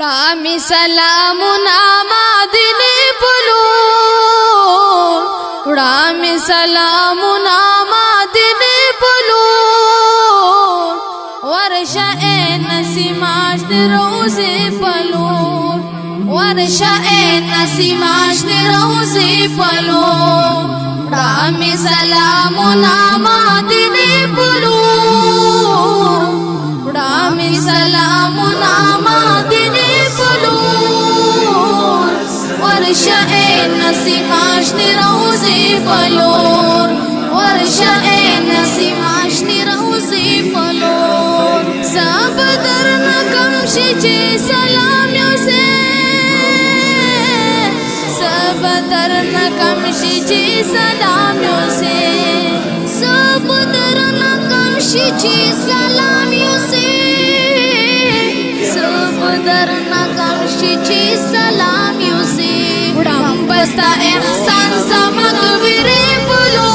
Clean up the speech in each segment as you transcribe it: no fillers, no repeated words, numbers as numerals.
Rami salamun amadini pulu, Rami salamun amadini pulu, Warsha nasimash roze pulu, Warsha nasimash roze pulu, Rami salamun amadini pulu, Rami salamun amadini Warsha nasimash roze falor, Warsha nasimash roze falor. Sabdar nakam shiche salam yose, sabdar nakam shiche salam yose, sabdar nakam shiche salam yose, sabdar nakam shiche salam yose. Basta ihsan sama kebiri pulu,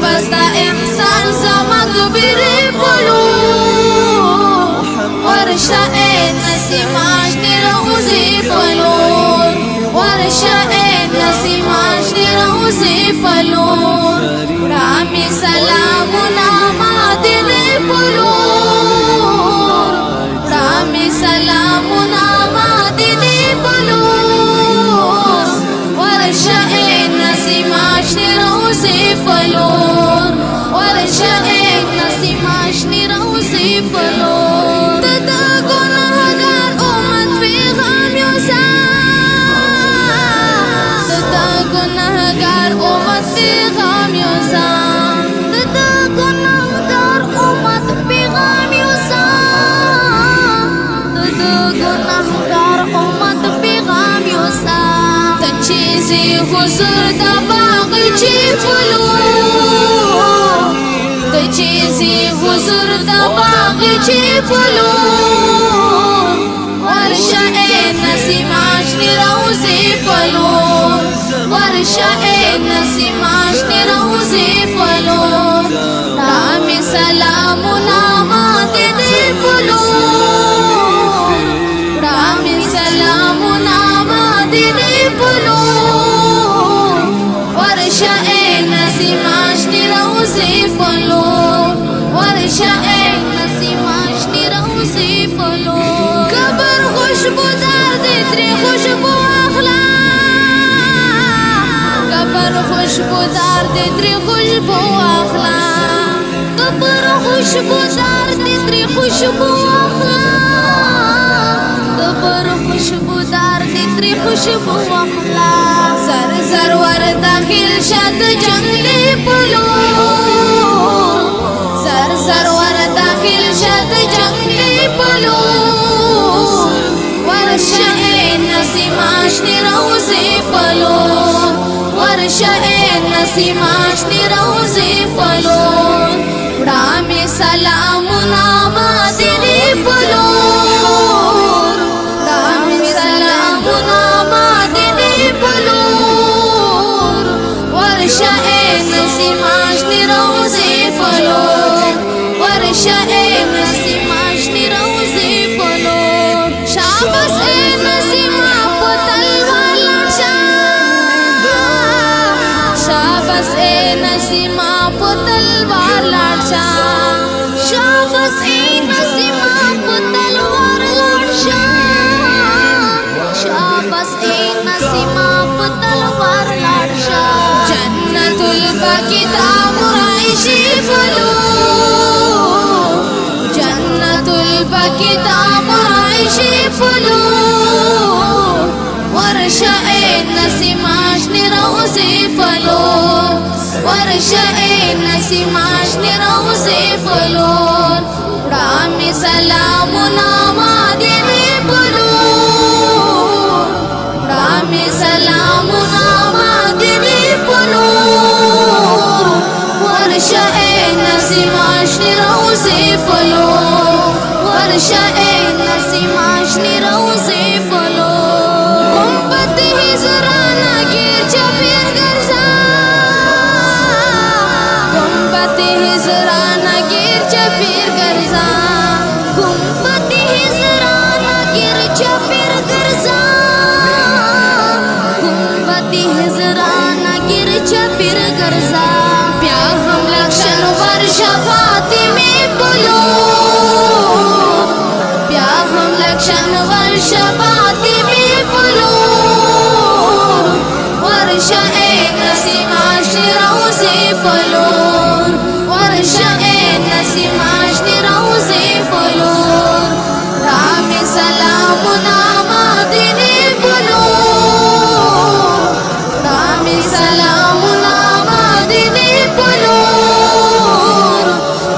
basta ihsan sama kebiri pulu. Warsha nasimash roze falor, Warsha nasimash roze falor. Rami salamun amadini pulu, Rami salamun amadini pulu. Warsha nasimash roze falor, Warsha nasimash roze falor. Tada gunahgar ummat fi gham yusa, Tada gunahgar ummat fi gham yusa, Tada gunahgar ummat fi gham yusa, Tada gunahgar ummat fi gham yusa. Chizi huzur da bagchi pulu, chizi huzur da bagchi pulu. Warsha nasimash roze falor, Warsha nasimash roze falor. Rami salamun amadini pulu, Rami salamun amadini pulu. Warsha nasimash roze falor, Warsha nasimash roze falor. Kabar khushbudar ditri khushbu akhlaq, Kabar khushbudar ditri khushbu akhlaq, Kabar khushbudar ditri khushbu akhlaq, Kabar khushbudar ditri khushbu akhlaq. Zar zar war dakhil shad jangli pulu, Zar zar war dakhil shad jangli pulu. Warsha nasimash roze falor, Warsha nasimash roze falor. Rami salamun amadini pulu, Rami salamun amadini pulu. Warsha nasimash roze falor, Warsha nasimash roze falor. Shabas nasima potalwar ladsha, Shabas nasima potalwar ladsha, Shabas nasima potalwar ladsha, Shabas nasima potalwar ladsha. Jannatul baqi tamuraishi pulu, Jannatul baqi tamuraishi pulu. Warsha nasimash roze falor, Warsha nasimash roze falor. Rami salamun amadini pulu, Rami salamun amadini pulu. Warsha nasimash roze falor, Warsha nasimash roze falor. Gumbat hizrana gir chafir garza, Gumbat hizrana gir chafir garza, Gumbat hizrana چپیر ګرځا گنبدی هزران ګر چپیر ګرځا بیا هم لکشن ورش فاطمه بولو بیا هم لکشن ورش فاطمه بولو ورش اے نسیم آشنی روزی فلور ورش اے نسیم آشنی روزی فلور رام سلامنا مدینی بولو رام سلامنا مدینی بولو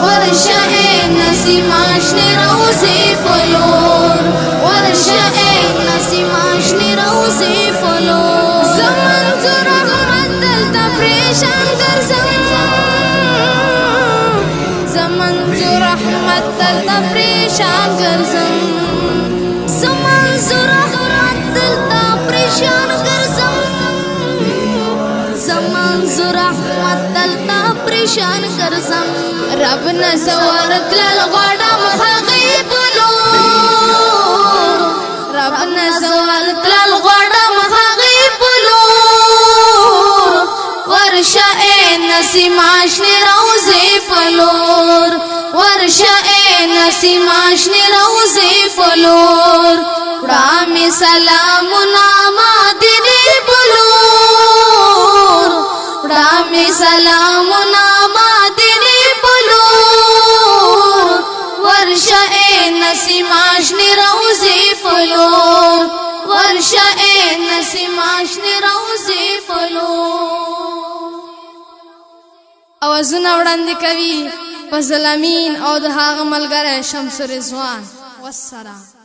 ورش اے نسیم آشنی روزی فلور ورش اے نسیم آشنی روزی فلور زمان زورا مدل تفریشان گرزم زمان زورا مدل تفریشان گرزم زمان زورا مدل تفریشان گرزم زمان زورا مدل تفریشان گرزم رب نزور تلل غړم هغې بلو رب نزور تلل غړم هغې بلو ورشه اے نسیم آشنی روزی فلور ورشه اے نسیم آشنی روزی فلور وړامی سلامنا مدینی بلور وړامی سلامنا مدینی بلور ورشه اے نسیم آشنی روزی فلور ورشه اے نسیم آشنی روزی فلور اوازونه وړاندې کوي فضل امین او د هغه ملګری شمس رضوان والسلام.